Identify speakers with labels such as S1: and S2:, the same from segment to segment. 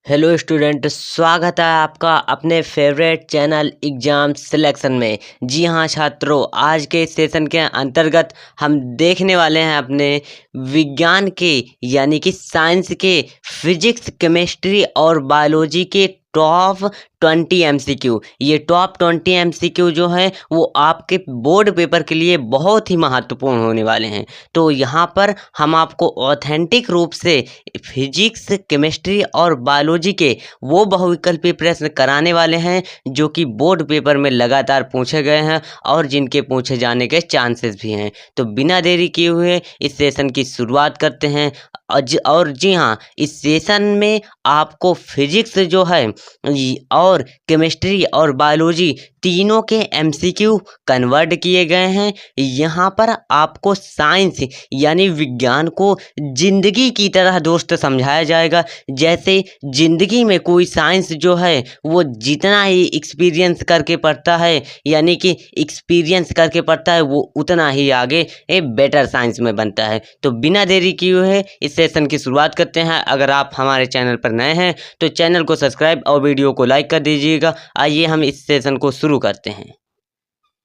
S1: Hello student, स्वागत है आपका अपने फेवरेट चैनल एग्ज़ाम सिलेक्शन में। जी हाँ छात्रों, आज के इस सेशन के अंतर्गत हम देखने वाले हैं अपने विज्ञान के यानी कि साइंस के फिजिक्स, केमिस्ट्री और बायोलॉजी के टॉप 20 एमसीक्यू। ये टॉप 20 एमसीक्यू जो है वो आपके बोर्ड पेपर के लिए बहुत ही महत्वपूर्ण होने वाले हैं। तो यहाँ पर हम आपको ऑथेंटिक रूप से फिजिक्स, केमिस्ट्री और बायोलॉजी के वो बहुविकल्पी प्रश्न कराने वाले हैं जो कि बोर्ड पेपर में लगातार पूछे गए हैं और जिनके पूछे जाने के चांसेस भी हैं। तो बिना देरी किए हुए इस सेशन की शुरुआत करते हैं। और जी हाँ, इस सेशन में आपको फिजिक्स जो है और केमिस्ट्री और बायोलॉजी तीनों के एमसीक्यू कन्वर्ट किए गए हैं। यहाँ पर आपको साइंस यानी विज्ञान को जिंदगी की तरह दोस्त समझाया जाएगा। जैसे जिंदगी में कोई साइंस जो है वो जितना ही एक्सपीरियंस करके पढ़ता है यानी कि एक्सपीरियंस करके पढ़ता है वो उतना ही आगे बेटर साइंस में बनता है। तो बिना देरी किए हुए इस सेशन की शुरुआत करते हैं। अगर आप हमारे चैनल पर नए हैं तो चैनल को सब्सक्राइब और वीडियो को लाइक कर दीजिएगा। आइए हम इस सेशन को शुरू करते हैं।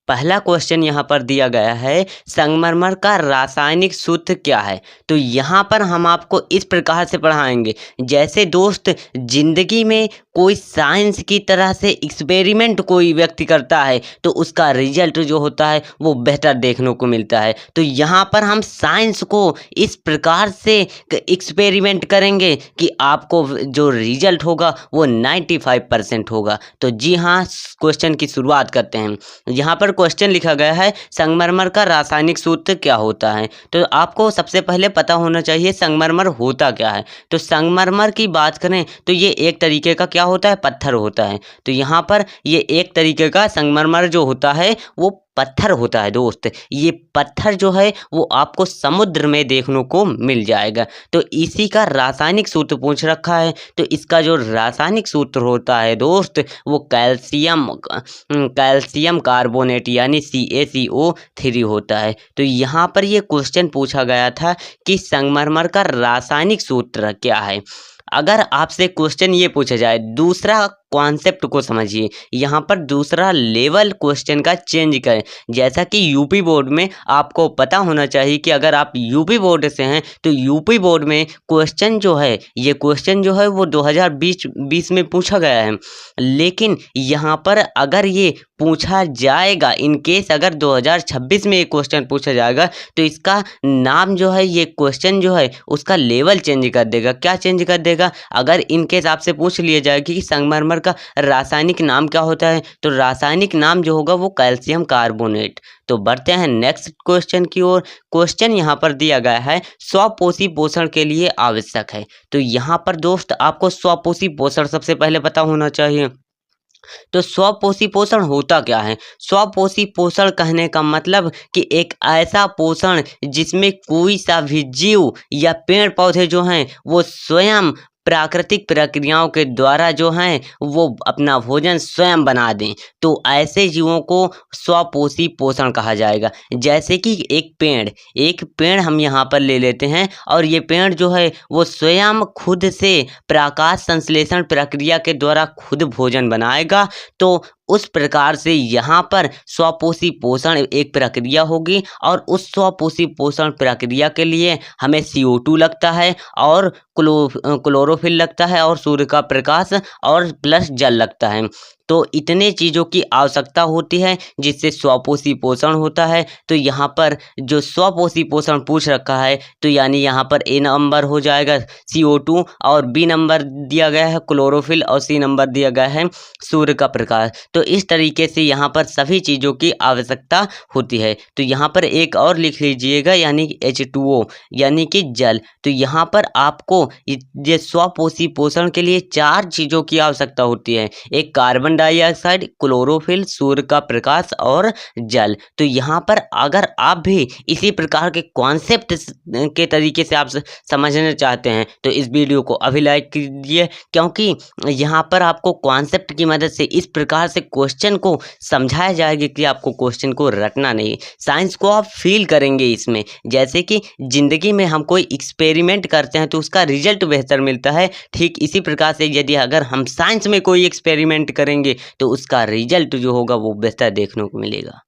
S1: पहला क्वेश्चन यहाँ पर दिया गया है, संगमरमर का रासायनिक सूत्र क्या है? तो यहाँ पर हम आपको इस प्रकार से पढ़ाएंगे जैसे दोस्त जिंदगी में कोई साइंस की तरह से एक्सपेरिमेंट कोई व्यक्ति करता है तो उसका रिजल्ट जो होता है वो बेहतर देखने को मिलता है। तो यहाँ पर हम साइंस को इस प्रकार से एक्सपेरिमेंट करेंगे कि आपको जो रिजल्ट होगा वो 95% होगा। तो जी हाँ, क्वेश्चन की शुरुआत करते हैं। यहाँ पर क्वेश्चन लिखा गया है, संगमरमर का रासायनिक सूत्र क्या होता है? तो आपको सबसे पहले पता होना चाहिए संगमरमर होता क्या है। तो संगमरमर की बात करें तो ये एक तरीके का क्या होता है, पत्थर होता है। तो यहाँ पर ये एक तरीके का संगमरमर जो होता है वो पत्थर होता है दोस्त। ये पत्थर जो है वो आपको समुद्र में देखने को मिल जाएगा। तो इसी का रासायनिक सूत्र पूछ रखा है। तो इसका जो रासायनिक सूत्र होता है दोस्त वो कैल्शियम कार्बोनेट यानी CaCO3 होता है। तो यहाँ पर ये क्वेश्चन पूछा गया था कि संगमरमर का रासायनिक सूत्र क्या है। अगर आपसे क्वेश्चन ये पूछा जाए, दूसरा कॉन्सेप्ट को समझिए। यहाँ पर दूसरा लेवल क्वेश्चन का चेंज करें। जैसा कि यूपी बोर्ड में आपको पता होना चाहिए कि अगर आप यूपी बोर्ड से हैं तो यूपी बोर्ड में क्वेश्चन जो है ये क्वेश्चन जो है वो 2020 में पूछा गया है। लेकिन यहाँ पर अगर ये पूछा जाएगा, इन केस अगर 2026 में ये क्वेश्चन पूछा जाएगा तो इसका नाम जो है, ये क्वेश्चन जो है उसका लेवल चेंज कर देगा। क्या चेंज कर देगा? अगर इन केस आपसे पूछ लिया जाए कि संगमरमर का रासायनिक नाम क्या होता है तो रासायनिक नाम जो होगा वो कैल्शियम कार्बोनेट। तो बढ़ते हैं नेक्स्ट क्वेश्चन की ओर। क्वेश्चन यहाँ पर दिया गया है, स्वपोषी पोषण के लिए आवश्यक है। तो यहाँ पर दोस्त आपको स्वपोषी पोषण सबसे पहले पता होना चाहिए। तो स्वपोषी पोषण होता क्या है? स्वपोषी पोषण कहने का मतलब कि एक ऐसा पोषण जिसमें कोई सा भी जीव या पेड़ पौधे जो हैं वो स्वयं प्राकृतिक प्रक्रियाओं के द्वारा जो हैं वो अपना भोजन स्वयं बना दें। तो ऐसे जीवों को स्वपोषी पोषण कहा जाएगा। जैसे कि एक पेड़ हम यहाँ पर ले लेते हैं और ये पेड़ जो है वो स्वयं खुद से प्रकाश संश्लेषण प्रक्रिया के द्वारा खुद भोजन बनाएगा। तो उस प्रकार से यहाँ पर स्वपोषी पोषण एक प्रक्रिया होगी और उस स्वपोषी पोषण प्रक्रिया के लिए हमें CO2 लगता है और क्लोरोफिल लगता है और सूर्य का प्रकाश और प्लस जल लगता है। तो इतने चीज़ों की आवश्यकता होती है जिससे स्वपोषी पोषण होता है। तो यहाँ पर जो स्वपोषी पोषण पूछ रखा है तो यानी यहाँ पर A नंबर हो जाएगा CO2 और B नंबर दिया गया है क्लोरोफिल और C नंबर दिया गया है सूर्य का प्रकाश। तो इस तरीके से यहाँ पर सभी चीज़ों की आवश्यकता होती है। तो यहाँ पर एक और लिख लीजिएगा यानी H2O यानी कि जल। तो यहाँ पर आपको ये स्वपोषी पोषण के लिए 4 चीज़ों की आवश्यकता होती है, एक कार्बन डाइऑक्साइड, क्लोरोफिल, सूर्य का प्रकाश और जल। तो यहाँ पर अगर आप भी इसी प्रकार के कॉन्सेप्ट के तरीके से आप समझना चाहते हैं तो इस वीडियो को अभी लाइक कीजिए, क्योंकि यहाँ पर आपको कॉन्सेप्ट की मदद से इस प्रकार से क्वेश्चन को समझाया जाएगा कि आपको क्वेश्चन को रटना नहीं, साइंस को आप फील करेंगे इसमें। जैसे कि जिंदगी में हम कोई एक्सपेरिमेंट करते हैं तो उसका रिजल्ट बेहतर मिलता है, ठीक इसी प्रकार से यदि अगर हम साइंस में कोई एक्सपेरिमेंट करेंगे तो उसका रिजल्ट जो होगा वो बेहतर देखने को मिलेगा।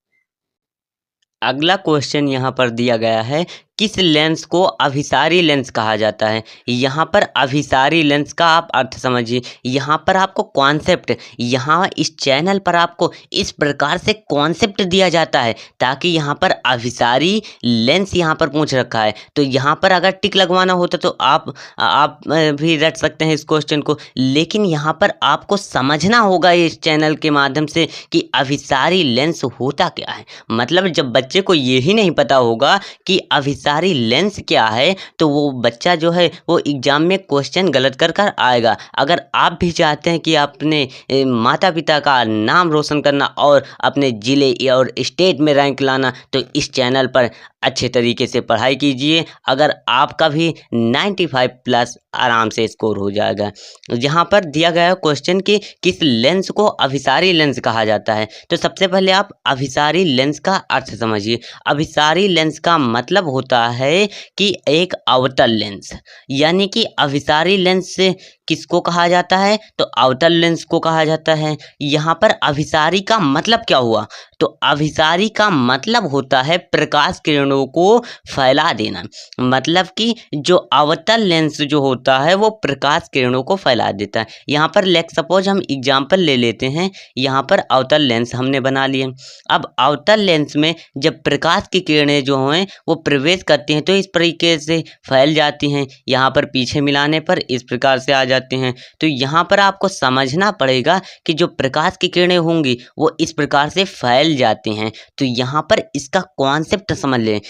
S1: अगला क्वेश्चन यहाँ पर दिया गया है, किस लेंस को अभिसारी लेंस कहा जाता है। यहाँ पर अभिसारी लेंस का आप अर्थ समझिए। यहाँ पर आपको कॉन्सेप्ट, यहाँ इस चैनल पर आपको इस प्रकार से कॉन्सेप्ट दिया जाता है ताकि यहाँ पर अभिसारी लेंस यहाँ पर पूछ रखा है, तो यहाँ पर अगर टिक लगवाना होता तो आप भी रट सकते हैं इस क्वेश्चन को, लेकिन यहाँ पर आपको समझना होगा इस चैनल के माध्यम से कि अभिसारी लेंस होता क्या है। मतलब जब बच्चे को यही नहीं पता होगा कि अभिसारी लेंस क्या है तो वो बच्चा जो है वो एग्जाम में क्वेश्चन गलत कर कर आएगा। अगर आप भी चाहते हैं कि अपने माता पिता का नाम रोशन करना और अपने ज़िले और स्टेट में रैंक लाना, तो इस चैनल पर अच्छे तरीके से पढ़ाई कीजिए। अगर आपका भी 95 प्लस आराम से स्कोर हो जाएगा। यहाँ पर दिया गया क्वेश्चन कि किस लेंस को अभिसारी लेंस कहा जाता है, तो सबसे पहले आप अभिसारी लेंस का अर्थ समझिए। अभिसारी लेंस का मतलब होता है कि एक अवतल लेंस, यानी कि अभिसारी लेंस से किसको कहा जाता है, तो अवतल लेंस को कहा जाता है। यहाँ पर अभिसारी का मतलब क्या हुआ, तो अभिसारी का मतलब होता है प्रकाश किरणों को फैला देना। मतलब कि जो अवतल लेंस जो होता है वो प्रकाश किरणों को फैला देता है। यहाँ पर लेट सपोज हम एग्जाम्पल ले लेते हैं, यहाँ पर अवतल लेंस हमने बना लिए। अब अवतल लेंस में जब प्रकाश की किरणें जो हैं वो प्रवेश करती हैं तो इस तरीके से फैल जाती हैं। यहाँ पर पीछे मिलाने पर इस प्रकार से आ जाते हैं। तो यहाँ पर आपको समझना पड़ेगा कि जो प्रकाश की किरणें होंगी वो इस प्रकार से फैल जाती हैं। तो यहाँ पर इसका कॉन्सेप्ट समझ लें।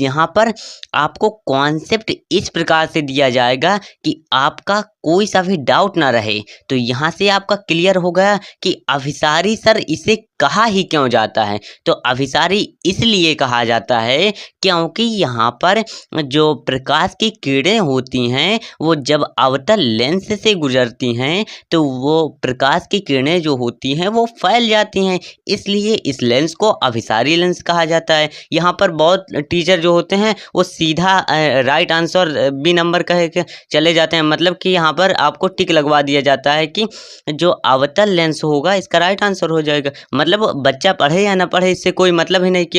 S1: यहाँ पर आपको कॉन्सेप्ट इस प्रकार से दिया जाएगा कि आपका कोई सा भी डाउट ना रहे। तो यहाँ से आपका क्लियर हो गया कि अभिसारी सर इसे कहा ही क्यों जाता है। तो अभिसारी इसलिए कहा जाता है क्योंकि यहाँ पर जो प्रकाश की किरणें होती हैं वो जब अवतल लेंस से गुजरती हैं तो वो प्रकाश की किरणें जो होती हैं वो फैल जाती हैं, इसलिए इस लेंस को अभिसारी लेंस कहा जाता है। यहाँ पर बहुत टीचर जो होते हैं वो सीधा राइट आंसर बी नंबर कह के चले जाते हैं। मतलब कि यहाँ पर आपको टिक लगवा दिया जाता है कि जो अवतल लेंस होगा इसका राइट आंसर हो जाएगा। मतलब बच्चा पढ़े या ना पढ़े इससे कोई मतलब ही नहीं कि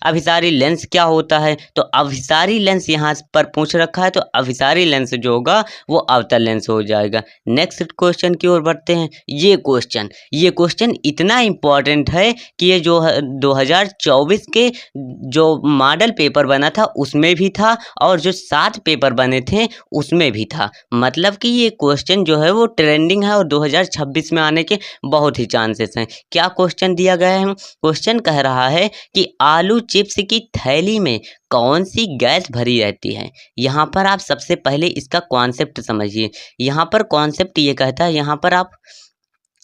S1: अभिसारी लेंस क्या होता है। तो अभिसारी लेंस यहाँ पर पूछ रखा है तो अभिसारी लेंस जो होगा वो अवतल लेंस हो जाएगा। नेक्स्ट क्वेश्चन की ओर बढ़ते हैं। ये क्वेश्चन इतना इम्पोर्टेंट है कि ये जो 2024 के जो मॉडल पेपर बना था उसमें भी था और जो 7 पेपर बने थे उसमें भी था। मतलब कि ये क्वेश्चन जो है वो ट्रेंडिंग है और 2026 में आने के बहुत ही चांसेस हैं। क्या क्वेश्चन दिया गया है, क्वेश्चन कह रहा है कि आलू चिप्स की थैली में कौन सी गैस भरी रहती है। यहाँ पर आप सबसे पहले इसका कॉन्सेप्ट समझिए। यहाँ पर कॉन्सेप्ट ये कहता है, यहाँ पर आप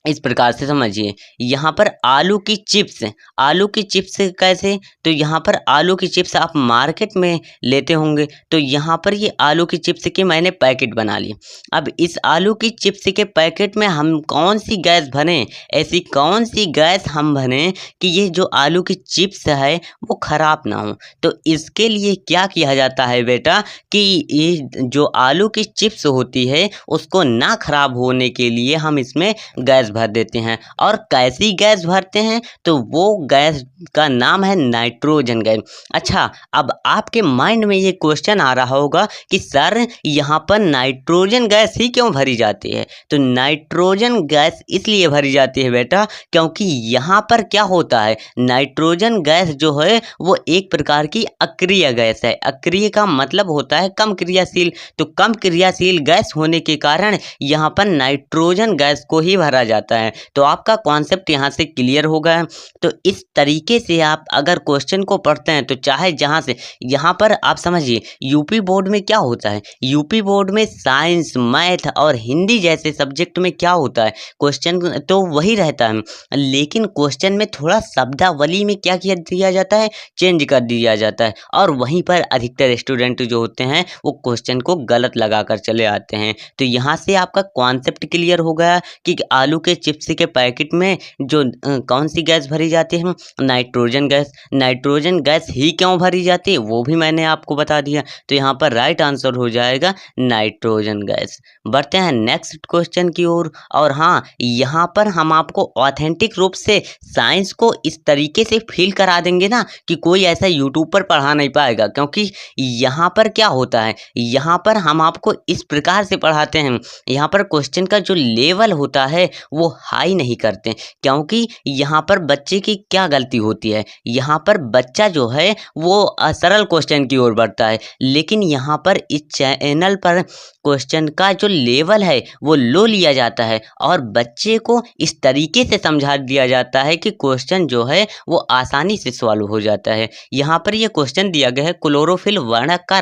S1: इस प्रकार से समझिए। यहाँ पर आलू की चिप्स कैसे, तो यहाँ पर आलू की चिप्स आप मार्केट में लेते होंगे तो यहाँ पर ये आलू की चिप्स की मैंने पैकेट बना ली। अब इस आलू की चिप्स के पैकेट में हम कौन सी गैस भरें, ऐसी कौन सी गैस हम भरें कि ये जो आलू की चिप्स है वो ख़राब ना हो। तो इसके लिए क्या किया जाता है बेटा कि ये जो आलू की चिप्स होती है उसको ना ख़राब होने के लिए हम इसमें गैस भर देते हैं। और कैसी गैस भरते हैं, तो वो गैस का नाम है नाइट्रोजन गैस। अच्छा, अब आपके माइंड में ये क्वेश्चन आ रहा होगा कि सर यहाँ पर नाइट्रोजन गैस ही क्यों भरी जाती है। तो नाइट्रोजन गैस इसलिए भरी जाती है बेटा क्योंकि यहाँ पर क्या होता है, नाइट्रोजन गैस जो है वो एक प्रकार की अक्रिय गैस है। अक्रिय का मतलब होता है कम क्रियाशील। तो कम क्रियाशील गैस होने के कारण यहाँ पर नाइट्रोजन गैस को ही भरा जाता है। तो आपका कॉन्सेप्ट यहाँ से क्लियर हो गया। तो इस तरीके से आप अगर क्वेश्चन को पढ़ते हैं तो चाहे जहाँ से, यहाँ पर आप समझिए यूपी बोर्ड में क्या होता है, यूपी बोर्ड में साइंस, मैथ और हिंदी जैसे सब्जेक्ट में क्या होता है, क्वेश्चन तो वही रहता है, लेकिन क्वेश्चन में थोड़ा शब्दावली में क्या किया दिया जाता है, चेंज कर दिया जाता है। और वहीं पर अधिकतर स्टूडेंट जो होते हैं वो क्वेश्चन को गलत लगा कर चले आते हैं। तो यहाँ से आपका कॉन्सेप्ट क्लियर हो गया कि आलू के चिप्स के पैकेट में जो कौन सी गैस भरी जाती है? Nitrogen gas. नाइट्रोजन गैस ही क्यों भरी जाती है वो भी मैंने आपको बता दिया। तो यहाँ पर राइट आंसर हो जाएगा नाइट्रोजन गैस। बढ़ते हैं नेक्स्ट क्वेश्चन की ओर। और हाँ, यहाँ पर हम आपको ऑथेंटिक रूप से साइंस को इस तरीके से फील करा देंगे ना कि कोई ऐसा यूट्यूब पर पढ़ा नहीं पाएगा, क्योंकि यहाँ पर क्या होता है, यहाँ पर हम आपको इस प्रकार से पढ़ाते हैं। यहाँ पर क्वेश्चन का जो लेवल होता है वो हाई नहीं करते, क्योंकि यहाँ पर बच्चे की क्या गलती होती है, यहाँ पर बच्चा जो है वो सरल क्वेश्चन की ओर बढ़ता है, लेकिन यहाँ पर इस चैनल पर क्वेश्चन का जो लेवल है वो लो लिया जाता है और बच्चे को इस तरीके से समझा दिया जाता है कि क्वेश्चन जो है वो आसानी से सॉल्व हो जाता है। यहाँ पर ये क्वेश्चन दिया गया है क्लोरोफिल वर्णक का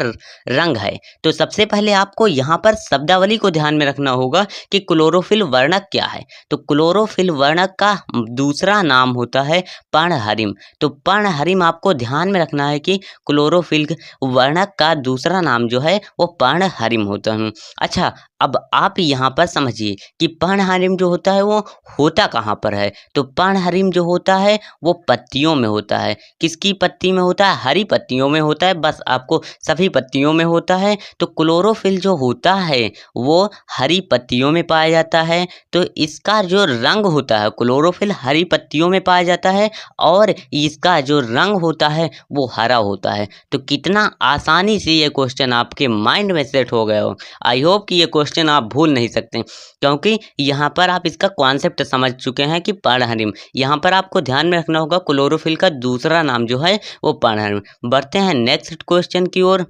S1: रंग है। तो सबसे पहले आपको यहाँ पर शब्दावली को ध्यान में रखना होगा कि क्लोरोफिल वर्णक क्या है। तो क्लोरोफिल वर्णक का दूसरा नाम होता है पर्णहरिम। तो पर्णहरिम आपको ध्यान में रखना है कि क्लोरोफिल वर्णक का दूसरा नाम जो है वो पर्णहरिम होता है। अच्छा, अब आप यहाँ पर समझिए कि पर्णहरिम जो होता है वो होता कहाँ पर है। तो पर्णहरिम जो होता है वो पत्तियों में होता है। किसकी पत्ती में होता है? हरी पत्तियों में होता है। बस आपको सभी पत्तियों में होता है। तो क्लोरोफिल जो होता है वो हरी पत्तियों में पाया जाता है। तो इसका जो रंग होता है, क्लोरोफिल हरी पत्तियों में पाया जाता है और इसका जो रंग होता है वो हरा होता है। तो कितना आसानी से ये क्वेश्चन आपके माइंड में सेट हो गया हो। आई होप कि ये क्वेश्चन आप भूल नहीं सकते, क्योंकि यहाँ पर आप इसका कॉन्सेप्ट समझ चुके हैं कि पर्णहरिम। यहाँ पर आपको ध्यान में रखना होगा क्लोरोफिल का दूसरा नाम जो है वो पर्णहरिम। बढ़ते हैं नेक्स्ट क्वेश्चन की ओर।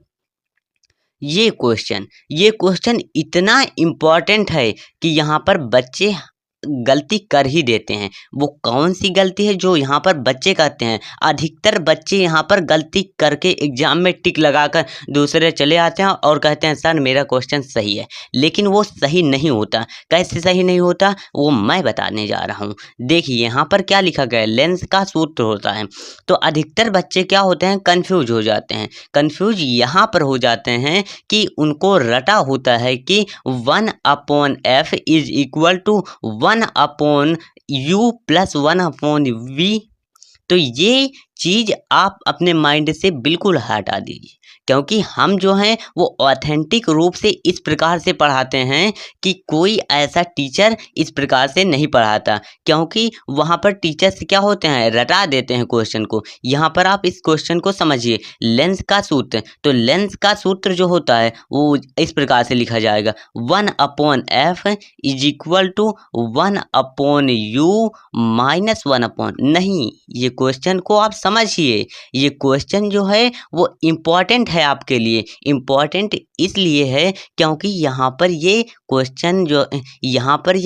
S1: ये क्वेश्चन इतना इम्पोर्टेंट है कि यहाँ पर बच्चे गलती कर ही देते हैं। वो कौन सी गलती है जो यहाँ पर बच्चे करते हैं? अधिकतर बच्चे यहाँ पर गलती करके एग्जाम में टिक लगाकर दूसरे चले आते हैं और कहते हैं सर मेरा क्वेश्चन सही है, लेकिन वो सही नहीं होता। कैसे सही नहीं होता वो मैं बताने जा रहा हूँ। देखिए यहाँ पर क्या लिखा गया है, लेंस का सूत्र होता है। तो अधिकतर बच्चे क्या होते हैं, कन्फ्यूज हो जाते हैं। कन्फ्यूज यहाँ पर हो जाते हैं कि उनको रटा होता है कि 1/f is equal to 1/u plus 1/v। तो ये चीज़ आप अपने माइंड से बिल्कुल हटा दीजिए, क्योंकि हम जो हैं वो ऑथेंटिक रूप से इस प्रकार से पढ़ाते हैं कि कोई ऐसा टीचर इस प्रकार से नहीं पढ़ाता, क्योंकि वहाँ पर टीचर्स क्या होते हैं, रटा देते हैं क्वेश्चन को। यहाँ पर आप इस क्वेश्चन को समझिए, लेंस का सूत्र। तो लेंस का सूत्र जो होता है वो इस प्रकार से लिखा जाएगा 1/f is equal to 1/u minus 1/। नहीं, ये क्वेश्चन को आप समझिए। ये क्वेश्चन जो है वो इम्पॉर्टेंट है आपके लिए। इम्पॉर्टेंट इसलिए है क्योंकि यहाँ पर ये क्वेश्चन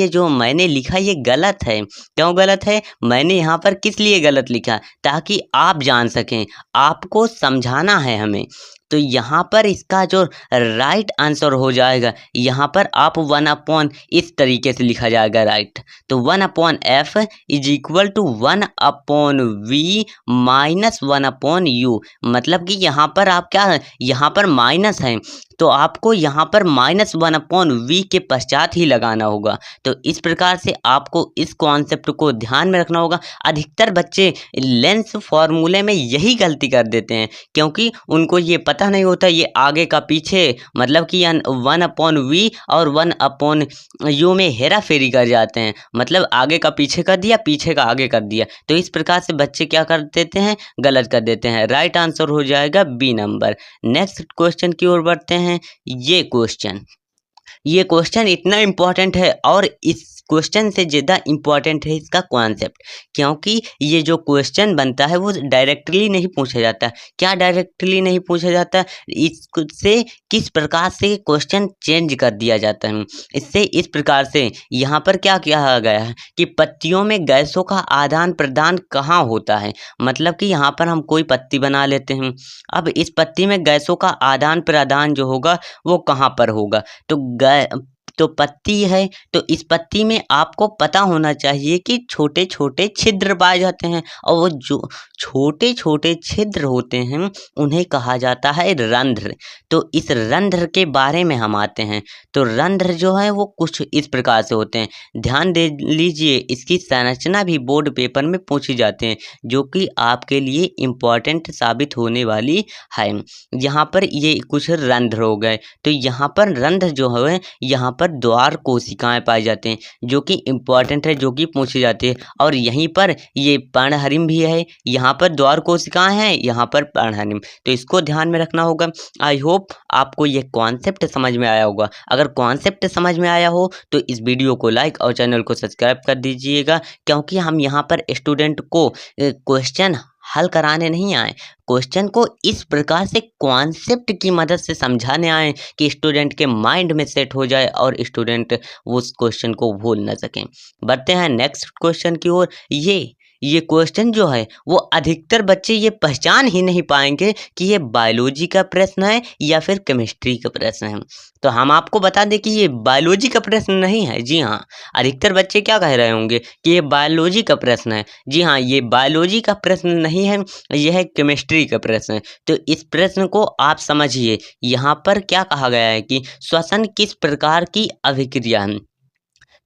S1: जो मैंने लिखा ये गलत है। क्यों गलत है? मैंने यहाँ पर किस लिए गलत लिखा, ताकि आप जान सकें, आपको समझाना है हमें। तो यहाँ पर इसका जो राइट आंसर हो जाएगा, यहाँ पर आप 1/, इस तरीके से लिखा जाएगा राइट। तो 1/f is equal to 1/v minus 1/u। मतलब कि यहाँ पर आप क्या, यहाँ पर माइनस है तो आपको यहाँ पर माइनस 1/v के पश्चात ही लगाना होगा। तो इस प्रकार से आपको इस कॉन्सेप्ट को ध्यान में रखना होगा। अधिकतर बच्चे लेंस फॉर्मूले में यही गलती कर देते हैं, क्योंकि उनको ये पता नहीं होता ये आगे का पीछे, मतलब कि 1/v और 1/u में हेरा फेरी कर जाते हैं। मतलब आगे का पीछे कर दिया, पीछे का आगे कर दिया। तो इस प्रकार से बच्चे क्या कर देते हैं, गलत कर देते हैं। राइट आंसर हो जाएगा बी नंबर। नेक्स्ट क्वेश्चन की ओर बढ़ते हैं। ये क्वेश्चन इतना इम्पोर्टेंट है और इस क्वेश्चन से ज़्यादा इम्पोर्टेंट है इसका कॉन्सेप्ट, क्योंकि ये जो क्वेश्चन बनता है वो डायरेक्टली नहीं पूछा जाता। क्या डायरेक्टली नहीं पूछा जाता? इससे किस प्रकार से क्वेश्चन चेंज कर दिया जाता है। इससे इस प्रकार से यहाँ पर क्या कहा गया है कि पत्तियों में गैसों का आदान प्रदान कहाँ होता है। मतलब कि यहाँ पर हम कोई पत्ती बना लेते हैं, अब इस पत्ती में गैसों का आदान प्रदान जो होगा वो कहाँ पर होगा। तो तो पत्ती है, तो इस पत्ती में आपको पता होना चाहिए कि छोटे छोटे छिद्र पाए जाते हैं, और वो जो छोटे छोटे छिद्र होते हैं उन्हें कहा जाता है रंध्र। तो इस रंध्र के बारे में हम आते हैं। तो रंध्र जो है वो कुछ इस प्रकार से होते हैं, ध्यान दे लीजिए, इसकी संरचना भी बोर्ड पेपर में पूछी जाते हैं, जो कि आपके लिए इम्पोर्टेंट साबित होने वाली है। यहाँ पर ये कुछ रंध्र हो गए, तो यहाँ पर रंध्र जो है यहाँ पर द्वार कोशिकाएं पाई जाते हैं, जो कि इम्पोर्टेंट है, जो कि पूछी जाती है। और यहीं पर ये पर्णहरिम भी है, यहाँ पर द्वार कोशिकाएं हैं, यहाँ पर पर्णहरिम, तो इसको ध्यान में रखना होगा। आई होप आपको ये कॉन्सेप्ट समझ में आया होगा। अगर कॉन्सेप्ट समझ में आया हो तो इस वीडियो को लाइक और चैनल को सब्सक्राइब कर दीजिएगा, क्योंकि हम यहाँ पर स्टूडेंट को क्वेश्चन हल कराने नहीं आए, क्वेश्चन को इस प्रकार से कॉन्सेप्ट की मदद से समझाने आए कि स्टूडेंट के माइंड में सेट हो जाए और स्टूडेंट उस क्वेश्चन को भूल ना सकें। बढ़ते हैं नेक्स्ट क्वेश्चन की ओर। ये क्वेश्चन जो है वो अधिकतर बच्चे ये पहचान ही नहीं पाएंगे कि ये बायोलॉजी का प्रश्न है या फिर केमिस्ट्री का प्रश्न है। तो हम आपको बता दें कि ये बायोलॉजी का प्रश्न नहीं है। जी हाँ, अधिकतर बच्चे क्या कह रहे होंगे कि ये बायोलॉजी का प्रश्न है। जी हाँ, ये बायोलॉजी का प्रश्न नहीं है, यह है केमिस्ट्री का प्रश्न है। तो इस प्रश्न को आप समझिए, यहाँ पर क्या कहा गया है कि श्वसन किस प्रकार की अभिक्रिया है।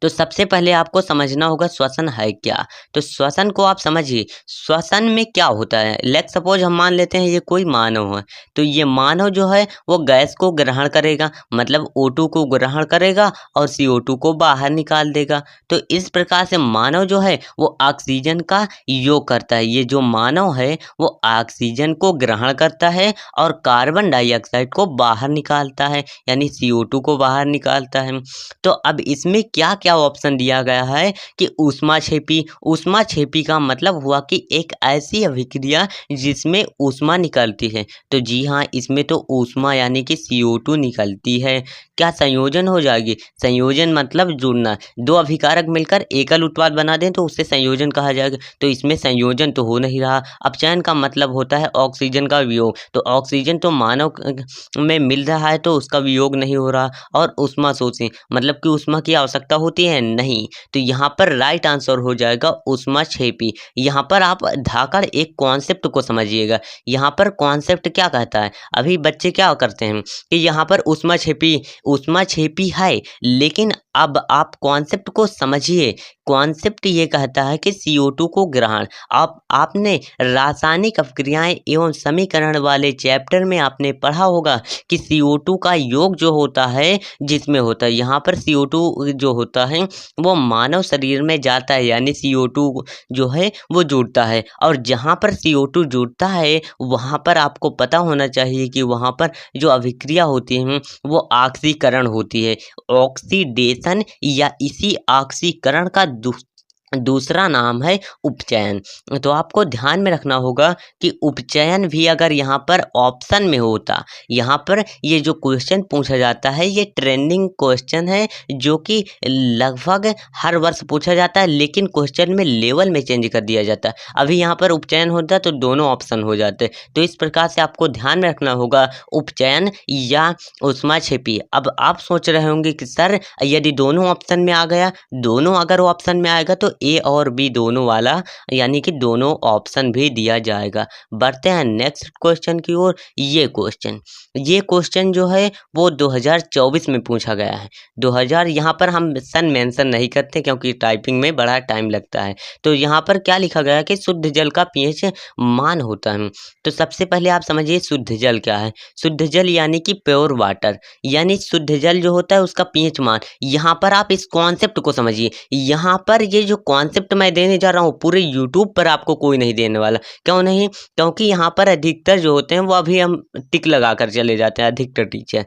S1: तो सबसे पहले आपको समझना होगा श्वसन है क्या। तो श्वसन को आप समझिए, श्वसन में क्या होता है। लेट सपोज हम मान लेते हैं ये कोई मानव है, तो ये मानव जो है वो गैस को ग्रहण करेगा, मतलब O2 को ग्रहण करेगा और CO2 को बाहर निकाल देगा। तो इस प्रकार से मानव जो है वो ऑक्सीजन का योग करता है। ये जो मानव है वो ऑक्सीजन को ग्रहण करता है और कार्बन डाइऑक्साइड को बाहर निकालता है, यानी CO2 को बाहर निकालता है। तो अब इसमें क्या क्या ऑप्शन दिया गया है कि ऊष्माक्षेपी। ऊष्माक्षेपी का मतलब हुआ कि एक ऐसी अभिक्रिया जिसमें ऊष्मा निकलती है। तो जी हाँ, इसमें तो ऊष्मा यानी कि CO2 निकलती है। क्या संयोजन हो जाएगी। संयोजन मतलब जुड़ना, दो अभिकारक मिलकर एकल उत्पाद बना दें तो उससे संयोजन कहा जाएगा। तो इसमें संयोजन तो हो नहीं रहा। अपचयन का मतलब होता है ऑक्सीजन का वियोग, तो ऑक्सीजन तो मानव में मिल रहा है तो उसका वियोग नहीं हो रहा। और ऊष्मा शोषी मतलब कि ऊष्मा की आवश्यकता होती है नहीं। तो यहाँ पर राइट आंसर हो जाएगा ऊष्माक्षेपी। यहाँ पर आप धाकड़ एक कॉन्सेप्ट को समझिएगा। यहाँ पर कॉन्सेप्ट क्या कहता है, अभी बच्चे क्या करते हैं कि यहाँ पर ऊष्माक्षेपी है, लेकिन अब आप कॉन्सेप्ट को समझिए। कॉन्सेप्ट ये कहता है कि CO2 को ग्रहण, आपने रासायनिक अभिक्रियाएं एवं समीकरण वाले चैप्टर में आपने पढ़ा होगा कि CO2 का योग जो होता है, जिसमें होता है यहाँ पर CO2 जो होता है वो मानव शरीर में जाता है, यानी CO2 जो है वो जुड़ता है। और जहाँ पर CO2 जुड़ता है वहाँ पर आपको पता होना चाहिए कि वहाँ पर जो अभिक्रिया होती है वो ऑक्सीकरण होती है। ऑक्सीडेशन या इसी ऑक्सीकरण का दूसरा नाम है उपचयन। तो आपको ध्यान में रखना होगा कि उपचयन भी अगर यहाँ पर ऑप्शन में होता, यहाँ पर ये जो क्वेश्चन पूछा जाता है ये ट्रेंडिंग क्वेश्चन है, जो कि लगभग हर वर्ष पूछा जाता है, लेकिन क्वेश्चन में लेवल में चेंज कर दिया जाता है। अभी यहाँ पर उपचयन होता तो दोनों ऑप्शन हो जाते। तो इस प्रकार से आपको ध्यान में रखना होगा उपचयन या ऊष्माक्षेपी। अब आप सोच रहे होंगे कि सर यदि दोनों ऑप्शन में आ गया, दोनों अगर ऑप्शन में आएगा तो A और B दोनों वाला, यानी कि दोनों ऑप्शन भी दिया जाएगा। बढ़ते हैं नेक्स्ट क्वेश्चन की ओर। ये क्वेश्चन जो है वो 2024 में पूछा गया है। 2000 यहाँ पर हम सन मेंशन नहीं करते क्योंकि टाइपिंग में बड़ा टाइम लगता है। तो यहाँ पर क्या लिखा गया है कि शुद्ध जल का pH मान होता है। तो सबसे पहले आप समझिए शुद्ध जल क्या है। शुद्ध जल यानी कि प्योर वाटर, यानी शुद्ध जल जो होता है उसका pH मान। यहाँ पर आप इस कॉन्सेप्ट को समझिए। यहाँ पर ये जो कॉन्सेप्ट मैं देने जा रहा हूँ पूरे यूट्यूब पर आपको कोई नहीं देने वाला। क्यों नहीं, क्योंकि यहाँ पर अधिकतर जो होते हैं वो अभी हम टिक लगा कर चले जाते हैं, अधिकतर टीचर।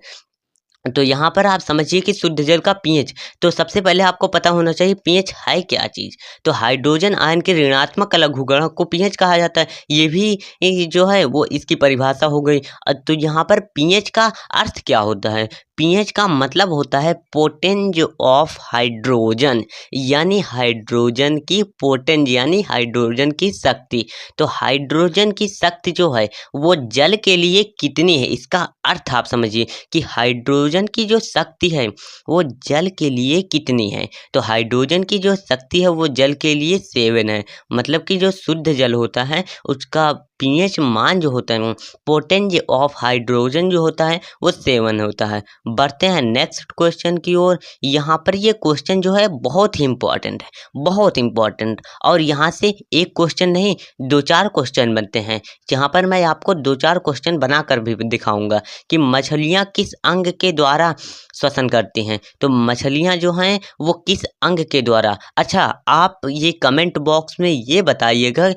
S1: तो यहाँ पर आप समझिए कि शुद्ध जल का pH, तो सबसे पहले आपको पता होना चाहिए pH है क्या चीज़। तो हाइड्रोजन आयन के ऋणात्मक लघुगणक को pH कहा जाता है। ये भी जो है वो इसकी परिभाषा हो गई। तो यहाँ पर pH का अर्थ क्या होता है। पीएच का मतलब होता है पोटेंज ऑफ हाइड्रोजन, यानी हाइड्रोजन की पोटेंज यानी हाइड्रोजन की शक्ति। तो हाइड्रोजन की शक्ति जो है वो जल के लिए कितनी है, इसका अर्थ आप समझिए कि हाइड्रोजन की जो शक्ति है वो जल के लिए कितनी है। तो हाइड्रोजन की जो शक्ति है वो जल के लिए 7 है, मतलब कि जो शुद्ध जल होता है उसका पीएच मान जो होता है पोटेंज ऑफ हाइड्रोजन जो होता है वो 7 होता है। बढ़ते हैं नेक्स्ट क्वेश्चन की ओर। यहाँ पर ये क्वेश्चन जो है बहुत ही इम्पोर्टेंट है, बहुत इम्पोर्टेंट। और यहाँ से एक क्वेश्चन नहीं 2-4 क्वेश्चन बनते हैं, जहाँ पर मैं आपको 2-4 क्वेश्चन बनाकर भी दिखाऊंगा कि मछलियाँ किस अंग के द्वारा श्वसन करती हैं। तो मछलियाँ जो हैं वो किस अंग के द्वारा, अच्छा आप ये कमेंट बॉक्स में ये बताइएगा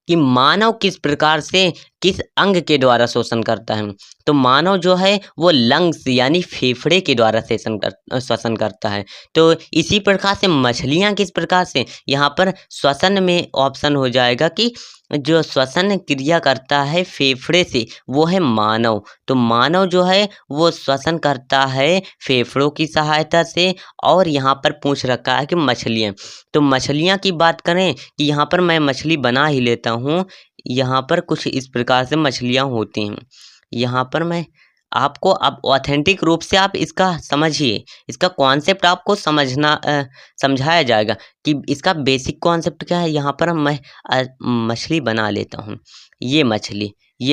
S1: कि मानव किस प्रकार से किस अंग के द्वारा श्वसन करता है। तो मानव जो है वो लंग्स यानी फेफड़े के द्वारा श्वसन करता है। तो इसी प्रकार से मछलियाँ किस प्रकार से, यहाँ पर श्वसन में ऑप्शन हो जाएगा कि जो श्वसन क्रिया करता है फेफड़े से वो है मानव। तो मानव जो है वो श्वसन करता है फेफड़ों की सहायता से। और यहाँ पर पूछ रखा है कि मछलियाँ, तो मछलियाँ की बात करें कि यहाँ पर मैं मछली बना ही लेता हूँ। यहाँ पर कुछ इस प्रकार से मछलियाँ होती हैं। यहाँ पर मैं आपको अब ऑथेंटिक रूप से आप इसका समझिए, इसका कॉन्सेप्ट आपको समझाया जाएगा कि इसका बेसिक कॉन्सेप्ट क्या है। यहाँ पर मैं मछली बना लेता हूँ। ये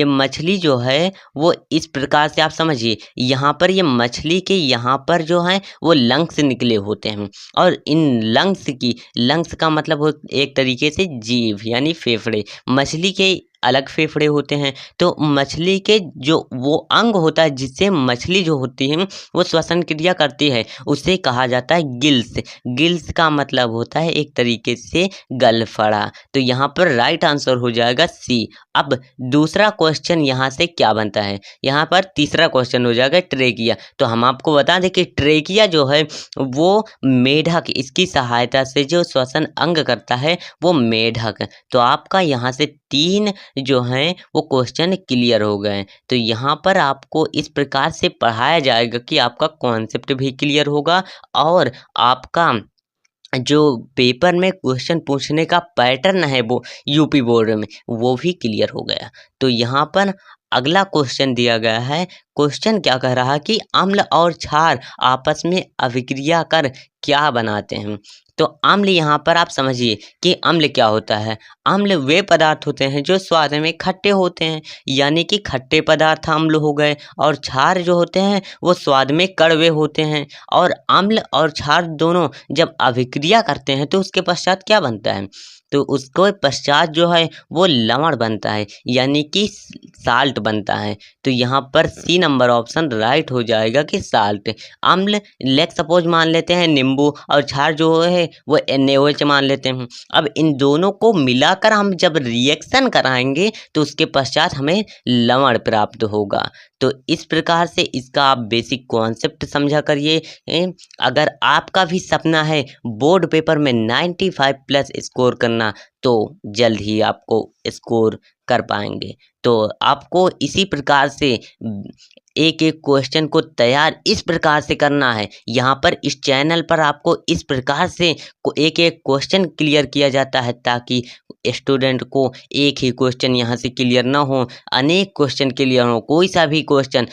S1: मछली जो है वो इस प्रकार से आप समझिए, यहाँ पर ये मछली के यहाँ पर जो है वो लंग्स निकले होते हैं। और इन लंग्स का मतलब हो एक तरीके से जीभ यानी फेफड़े। मछली के अलग फेफड़े होते हैं। तो मछली के जो वो अंग होता है जिससे मछली जो होती है वो श्वसन क्रिया करती है उसे कहा जाता है गिल्स। गिल्स का मतलब होता है एक तरीके से गलफड़ा। तो यहाँ पर राइट आंसर हो जाएगा सी। अब दूसरा क्वेश्चन यहाँ से क्या बनता है, यहाँ पर तीसरा क्वेश्चन हो जाएगा ट्रेकिया। तो हम आपको बता दें कि ट्रेकिया जो है वो मेढक, इसकी सहायता से जो श्वसन अंग करता है वो मेढक। तो आपका यहाँ से 3 जो हैं वो क्वेश्चन क्लियर हो गए। तो यहाँ पर आपको इस प्रकार से पढ़ाया जाएगा कि आपका कॉन्सेप्ट भी क्लियर होगा और आपका जो पेपर में क्वेश्चन पूछने का पैटर्न है वो यूपी बोर्ड में वो भी क्लियर हो गया। तो यहाँ पर अगला क्वेश्चन दिया गया है। क्वेश्चन क्या कह रहा है कि अम्ल और क्षार आपस में अभिक्रिया कर क्या बनाते हैं। तो अम्ल यहाँ पर आप समझिए कि अम्ल क्या होता है। अम्ल वे पदार्थ होते हैं जो स्वाद में खट्टे होते हैं, यानी कि खट्टे पदार्थ अम्ल हो गए। और क्षार जो होते हैं वो स्वाद में कड़वे होते हैं। और अम्ल और क्षार दोनों जब अभिक्रिया करते हैं तो उसके पश्चात क्या बनता है, तो उसके पश्चात जो है वो लवण बनता है यानी कि साल्ट बनता है। तो यहाँ पर सी नंबर ऑप्शन राइट हो जाएगा कि साल्ट। अम्ल लेट सपोज मान लेते हैं नींबू, और क्षार जो है वो NaOH मान लेते हैं। अब इन दोनों को मिलाकर हम जब रिएक्शन कराएंगे तो उसके पश्चात हमें लवण प्राप्त होगा। तो इस प्रकार से इसका आप बेसिक कॉन्सेप्ट समझा करिए। अगर आपका भी सपना है बोर्ड पेपर में 95+ स्कोर करना तो जल्द ही आपको स्कोर कर पाएंगे। तो आपको इसी प्रकार से एक एक क्वेश्चन को तैयार इस प्रकार से करना है। यहाँ पर इस चैनल पर आपको इस प्रकार से एक एक क्वेश्चन क्लियर किया जाता है ताकि स्टूडेंट को एक ही क्वेश्चन यहाँ से क्लियर ना हो, अनेक क्वेश्चन क्लियर हो। कोई सा भी क्वेश्चन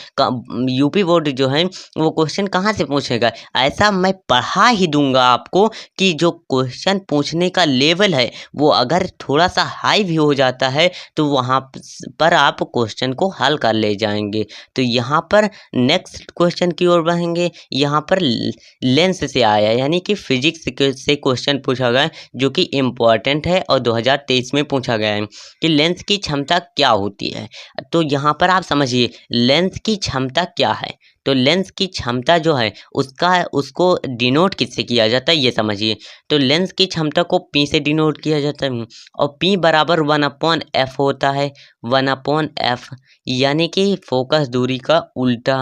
S1: यूपी बोर्ड जो है वो क्वेश्चन कहाँ से पूछेगा, ऐसा मैं पढ़ा ही दूंगा आपको कि जो क्वेश्चन पूछने का लेवल है वो अगर थोड़ा सा हाई भी हो जाता है तो वहाँ पर आप क्वेश्चन को हल कर ले जाएंगे। तो यहाँ पर नेक्स्ट क्वेश्चन की ओर बढ़ेंगे। यहाँ पर लेंस से आया यानी कि फिजिक्स से क्वेश्चन पूछा गया जो कि इम्पोर्टेंट है और 2023 में पूछा गया है कि लेंस की क्षमता क्या होती है। तो यहाँ पर आप समझिए लेंस की क्षमता क्या है। तो लेंस की क्षमता जो है उसको डिनोट किससे किया जाता है ये समझिए। तो लेंस की क्षमता को P से डिनोट किया जाता है और P बराबर 1/f होता है। 1/f यानी कि फोकस दूरी का उल्टा।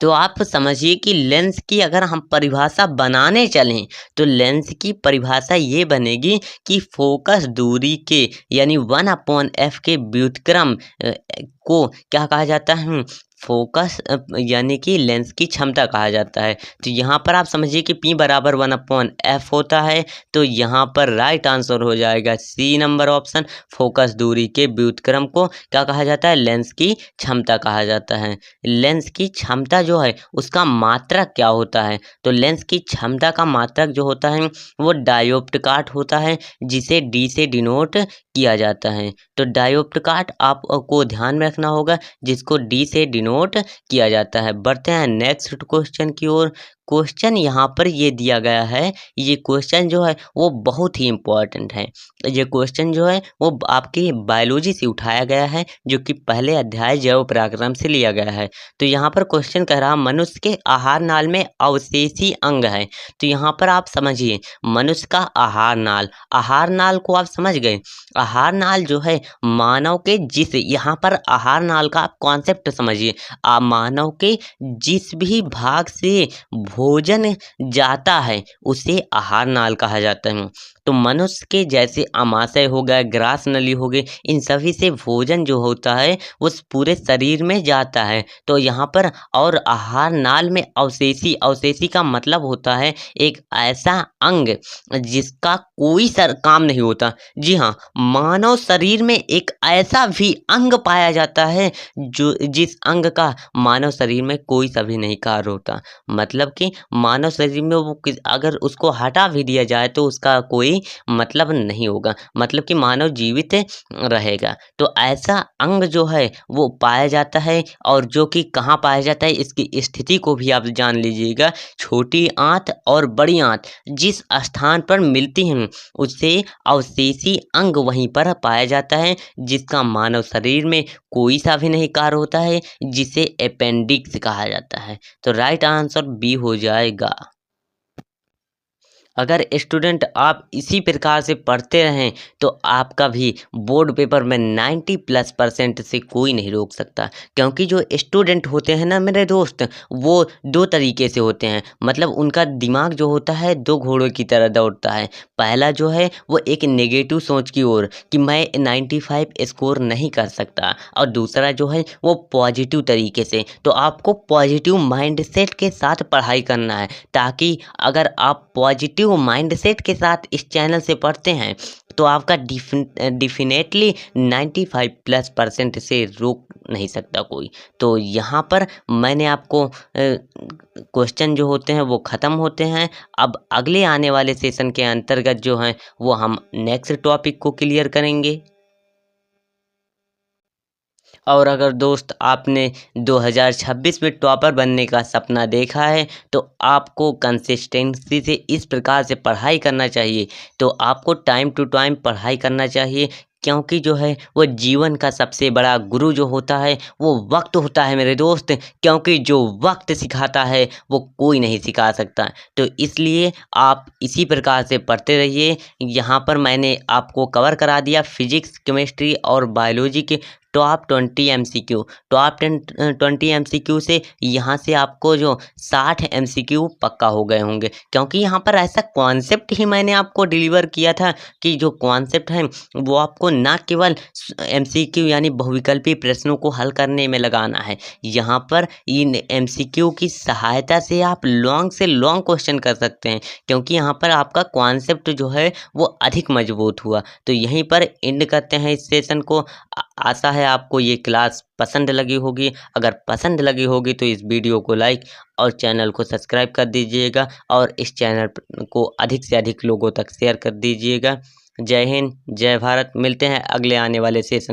S1: तो आप समझिए कि लेंस की अगर हम परिभाषा बनाने चलें तो लेंस की परिभाषा ये बनेगी कि फोकस दूरी के यानी 1/f के व्युत्क्रम को क्या कहा जाता है, फोकस यानी कि लेंस की क्षमता कहा जाता है। तो यहाँ पर आप समझिए कि P बराबर 1/f होता है। तो यहाँ पर राइट आंसर हो जाएगा सी नंबर ऑप्शन। फोकस दूरी के व्युत्क्रम को क्या कहा जाता है? लेंस की क्षमता कहा जाता है। लेंस की क्षमता जो है उसका मात्रक क्या होता है? तो लेंस की क्षमता का मात्रक जो होता है वो डायोप्टिकाट होता है, जिसे डी से डिनोट किया जाता है। तो डायोप्टिकाट आपको ध्यान में रखना होगा, जिसको डी से डिनोट किया जाता है। बढ़ते हैं नेक्स्ट क्वेश्चन की ओर। क्वेश्चन यहाँ पर ये दिया गया है, ये क्वेश्चन जो है वो बहुत ही इम्पोर्टेंट है। ये क्वेश्चन जो है वो आपकी बायोलॉजी से उठाया गया है, जो कि पहले अध्याय जैव पराक्रम से लिया गया है। तो यहाँ पर क्वेश्चन कह रहा, मनुष्य के आहार नाल में अवशेषी अंग है। तो यहाँ पर आप समझिए, मनुष्य का आहार नाल को आप समझ गए। आहार नाल जो है मानव के यहाँ पर आहार नाल का आप कॉन्सेप्ट समझिए। मानव के जिस भी भाग से भोजन जाता है उसे आहार नाल कहा जाता है। तो मनुष्य के जैसे आमाशय हो गया, ग्रास नली हो गई, इन सभी से भोजन जो होता है उस पूरे शरीर में जाता है। तो यहाँ पर और आहार नाल में अवशेषी का मतलब होता है एक ऐसा अंग जिसका कोई काम नहीं होता। जी हाँ, मानव शरीर में एक ऐसा भी अंग पाया जाता है जो जिस अंग का मानव शरीर में कोई सा भी नहीं कार्य होता। मतलब कि मानव शरीर में वो अगर उसको हटा भी दिया जाए तो उसका कोई मतलब नहीं होगा, मतलब कि मानव जीवित रहेगा। तो ऐसा अंग जो है वो पाया जाता है, और जो कि कहाँ पाया जाता है इसकी स्थिति को भी आप जान लीजिएगा। छोटी आंत और बड़ी आंत जिस स्थान पर मिलती हैं उससे अवशेषी अंग वहीं पर पाया जाता है, जिसका मानव शरीर में कोई सा भी नहीं कार्य होता है, जिसे अपेंडिक्स कहा जाता है। तो राइट आंसर बी हो जाएगा। अगर स्टूडेंट आप इसी प्रकार से पढ़ते रहें तो आपका भी बोर्ड पेपर में 90+% से कोई नहीं रोक सकता। क्योंकि जो स्टूडेंट होते हैं ना मेरे दोस्त, वो दो तरीके से होते हैं। मतलब उनका दिमाग जो होता है दो घोड़ों की तरह दौड़ता है। पहला जो है वो एक नेगेटिव सोच की ओर कि मैं 95 स्कोर नहीं कर सकता, और दूसरा जो है वो पॉजिटिव तरीके से। तो आपको पॉजिटिव माइंडसेट के साथ पढ़ाई करना है, ताकि अगर आप पॉजिटिव माइंडसेट के साथ इस चैनल से पढ़ते हैं तो आपका डिफिनेटली 95+% से रोक नहीं सकता कोई। तो यहाँ पर मैंने आपको क्वेश्चन जो होते हैं वो ख़त्म होते हैं। अब अगले आने वाले सेशन के अंतर्गत जो हैं वो हम नेक्स्ट टॉपिक को क्लियर करेंगे। और अगर दोस्त आपने 2026 में टॉपर बनने का सपना देखा है तो आपको कंसिस्टेंसी से इस प्रकार से पढ़ाई करना चाहिए। तो आपको टाइम टू टाइम पढ़ाई करना चाहिए, क्योंकि जो है वो जीवन का सबसे बड़ा गुरु जो होता है वो वक्त होता है मेरे दोस्त। क्योंकि जो वक्त सिखाता है वो कोई नहीं सिखा सकता। तो इसलिए आप इसी प्रकार से पढ़ते रहिए। यहाँ पर मैंने आपको कवर करा दिया फिजिक्स, केमिस्ट्री और बायोलॉजी के टॉप 20 MCQ। टॉप 20 MCQ से यहाँ से आपको जो 60 MCQ पक्का हो गए होंगे, क्योंकि यहाँ पर ऐसा कॉन्सेप्ट ही मैंने आपको डिलीवर किया था कि जो कॉन्सेप्ट है वो आपको ना केवल MCQ यानी बहुविकल्पी प्रश्नों को हल करने में लगाना है। यहाँ पर इन MCQ की सहायता से आप लॉन्ग से लॉन्ग क्वेश्चन कर सकते हैं, क्योंकि यहाँ पर आपका कॉन्सेप्ट जो है वो अधिक मजबूत हुआ। तो यहीं पर एंड करते हैं इस सेशन को। आशा है आपको ये क्लास पसंद लगी होगी। अगर पसंद लगी होगी तो इस वीडियो को लाइक और चैनल को सब्सक्राइब कर दीजिएगा, और इस चैनल को अधिक से अधिक लोगों तक शेयर कर दीजिएगा। जय हिंद, जय भारत। मिलते हैं अगले आने वाले सेशन